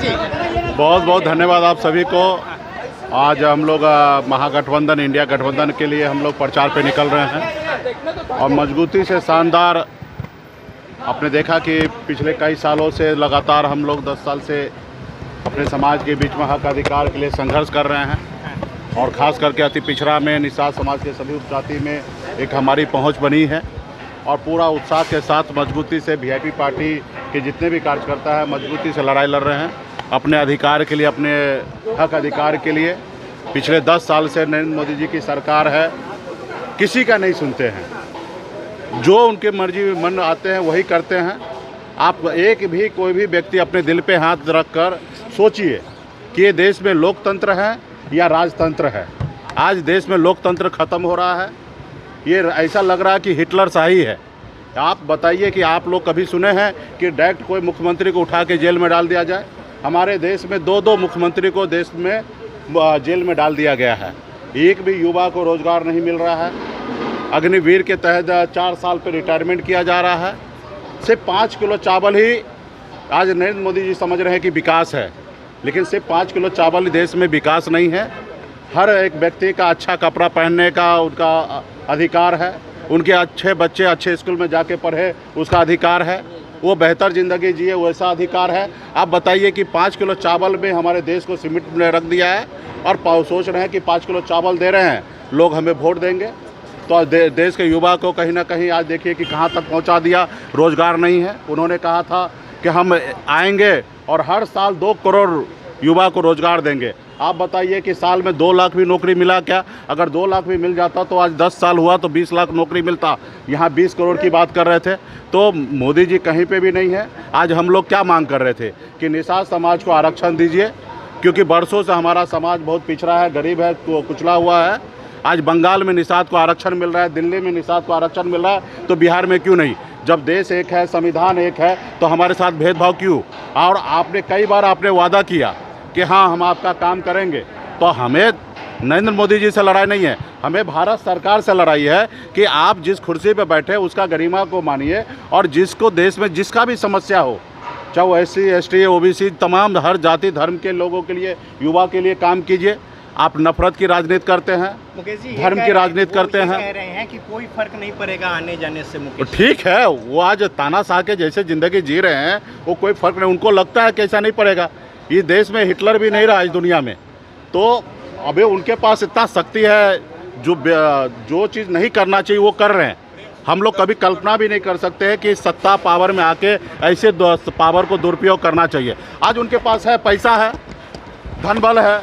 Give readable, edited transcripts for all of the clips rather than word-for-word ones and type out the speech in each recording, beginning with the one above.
जी। बहुत बहुत धन्यवाद आप सभी को। आज हम लोग महागठबंधन इंडिया गठबंधन के लिए हम लोग प्रचार पे निकल रहे हैं और मजबूती से शानदार। आपने देखा कि पिछले कई सालों से लगातार हम लोग 10 साल से अपने समाज के बीच में हक अधिकार के लिए संघर्ष कर रहे हैं और ख़ास करके अति पिछड़ा में निषाद समाज के सभी उपजाति में एक हमारी पहुंच बनी है और पूरा उत्साह के साथ मजबूती से वीआईपी पार्टी के जितने भी कार्यकर्ता हैं मजबूती से लड़ाई लड़ रहे हैं अपने अधिकार के लिए, अपने हक अधिकार के लिए। पिछले 10 साल से नरेंद्र मोदी जी की सरकार है, किसी का नहीं सुनते हैं, जो उनके मर्जी में मन आते हैं वही करते हैं। आप एक भी कोई भी व्यक्ति अपने दिल पे हाथ रख कर सोचिए कि ये देश में लोकतंत्र है या राजतंत्र है। आज देश में लोकतंत्र ख़त्म हो रहा है, ये ऐसा लग रहा है कि हिटलर शाही है। आप बताइए कि आप लोग कभी सुने हैं कि डायरेक्ट कोई मुख्यमंत्री को उठा के जेल में डाल दिया जाए? हमारे देश में 2-2 मुख्यमंत्री को देश में जेल में डाल दिया गया है। एक भी युवा को रोज़गार नहीं मिल रहा है। अग्निवीर के तहत 4 साल पर रिटायरमेंट किया जा रहा है। सिर्फ 5 किलो चावल ही आज नरेंद्र मोदी जी समझ रहे हैं कि विकास है, लेकिन सिर्फ 5 किलो चावल ही देश में विकास नहीं है। हर एक व्यक्ति का अच्छा कपड़ा पहनने का उनका अधिकार है, उनके अच्छे बच्चे अच्छे स्कूल में जाके पढ़े उसका अधिकार है, वो बेहतर ज़िंदगी जिए वैसा अधिकार है। आप बताइए कि 5 किलो चावल में हमारे देश को सीमित में रख दिया है और सोच रहे हैं कि 5 किलो चावल दे रहे हैं, लोग हमें वोट देंगे। तो देश के युवा को कहीं ना कहीं आज देखिए कि कहाँ तक पहुँचा दिया। रोज़गार नहीं है। उन्होंने कहा था कि हम आएंगे और हर साल 2 करोड़ युवा को रोज़गार देंगे। आप बताइए कि साल में 2 लाख भी नौकरी मिला क्या? अगर 2 लाख भी मिल जाता तो आज 10 साल हुआ तो 20 लाख नौकरी मिलता। यहाँ 20 करोड़ की बात कर रहे थे। तो मोदी जी कहीं पे भी नहीं है। आज हम लोग क्या मांग कर रहे थे कि निषाद समाज को आरक्षण दीजिए, क्योंकि बरसों से हमारा समाज बहुत पिछड़ा है, गरीब है, तो कुचला हुआ है। आज बंगाल में निषाद को आरक्षण मिल रहा है, दिल्ली में निषाद को आरक्षण मिल रहा है, तो बिहार में क्यों नहीं? जब देश एक है, संविधान एक है, तो हमारे साथ भेदभाव क्यों? और आपने कई बार आपने वादा किया कि हाँ हम आपका काम करेंगे। तो हमें नरेंद्र मोदी जी से लड़ाई नहीं है, हमें भारत सरकार से लड़ाई है कि आप जिस कुर्सी पे बैठे उसका गरिमा को मानिए और जिसको देश में जिसका भी समस्या हो, चाहे वो SC ST OBC तमाम हर जाति धर्म के लोगों के लिए, युवा के लिए काम कीजिए। आप नफरत की राजनीति करते हैं, धर्म की राजनीति करते हैं। कह रहे हैं कि कोई फर्क नहीं पड़ेगा आने जाने से। मुकेश ठीक है, वो आज तानाशाह के जैसे ज़िंदगी जी रहे हैं, वो कोई फ़र्क नहीं, उनको लगता है कि ऐसा नहीं पड़ेगा। ये देश में हिटलर भी नहीं रहा इस दुनिया में, तो अभी उनके पास इतना शक्ति है, जो चीज़ नहीं करना चाहिए वो कर रहे हैं। हम लोग कभी कल्पना भी नहीं कर सकते हैं कि सत्ता पावर में आके ऐसे पावर को दुरुपयोग करना चाहिए। आज उनके पास है, पैसा है, धन बल है,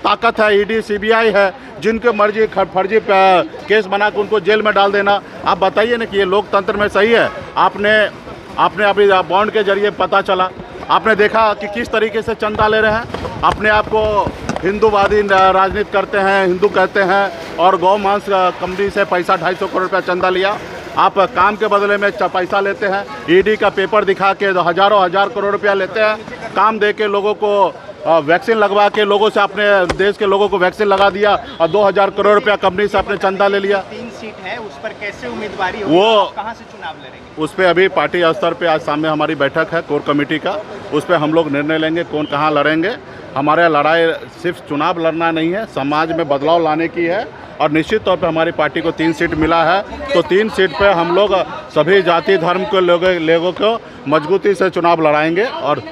ताकत है, ED CBI है, जिनके मर्जी फर्जी केस बना के उनको जेल में डाल देना। आप बताइए ना कि ये लोकतंत्र में सही है? आपने अभी बॉन्ड के जरिए पता चला, आपने देखा कि किस तरीके से चंदा ले रहे हैं। अपने आप को हिंदूवादी राजनीति करते हैं, हिंदू कहते हैं और गौ मांस कंपनी से पैसा 250 करोड़ रुपया चंदा लिया। आप काम के बदले में पैसा लेते हैं, ED का पेपर दिखा के हज़ारों करोड़ रुपया लेते हैं। काम दे के लोगों को वैक्सीन लगवा के लोगों से, अपने देश के लोगों को वैक्सीन लगा दिया और 2000 करोड़ रुपया कंपनी से अपने चंदा ले लिया। 3 सीट है, उस पर कैसे उम्मीदवारी होगी? वो कहाँ से चुनाव लड़ेंगे? उस पर अभी पार्टी स्तर पे आज सामने हमारी बैठक है कोर कमेटी का, उस पर हम लोग निर्णय लेंगे कौन कहाँ लड़ेंगे। हमारे लड़ाई सिर्फ चुनाव लड़ना नहीं है, समाज में बदलाव लाने की है और निश्चित तौर पे हमारी पार्टी को 3 सीट मिला है, तो 3 सीट पे हम लोग सभी जाति धर्म के लोगों को मजबूती से चुनाव लड़ाएंगे। और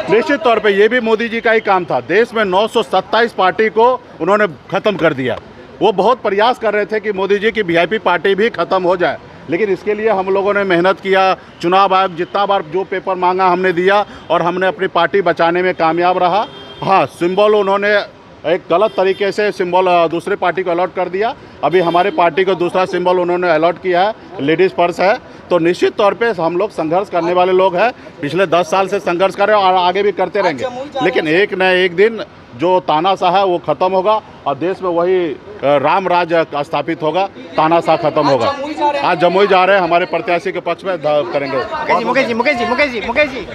निश्चित तौर पे ये भी मोदी जी का ही काम था। देश में 927 पार्टी को उन्होंने ख़त्म कर दिया। वो बहुत प्रयास कर रहे थे कि मोदी जी की वीआईपी पार्टी भी ख़त्म हो जाए, लेकिन इसके लिए हम लोगों ने मेहनत किया। चुनाव आयोग जितना बार जो पेपर मांगा हमने दिया और हमने अपनी पार्टी बचाने में कामयाब रहा। हाँ, सिंबल उन्होंने एक गलत तरीके से सिंबल दूसरे पार्टी को अलॉट कर दिया। अभी हमारे पार्टी को दूसरा सिंबल उन्होंने अलॉट किया है, लेडीज़ पर्स है। तो निश्चित तौर पे हम लोग संघर्ष करने वाले लोग हैं, पिछले 10 साल से संघर्ष कर रहे हैं और आगे भी करते रहेंगे। लेकिन एक न एक दिन जो तानाशाह है वो ख़त्म होगा और देश में वही राम राज स्थापित होगा, तानाशाह खत्म होगा। आज जमुई जा रहे हैं, हमारे प्रत्याशी के पक्ष में करेंगे। मुकेश जी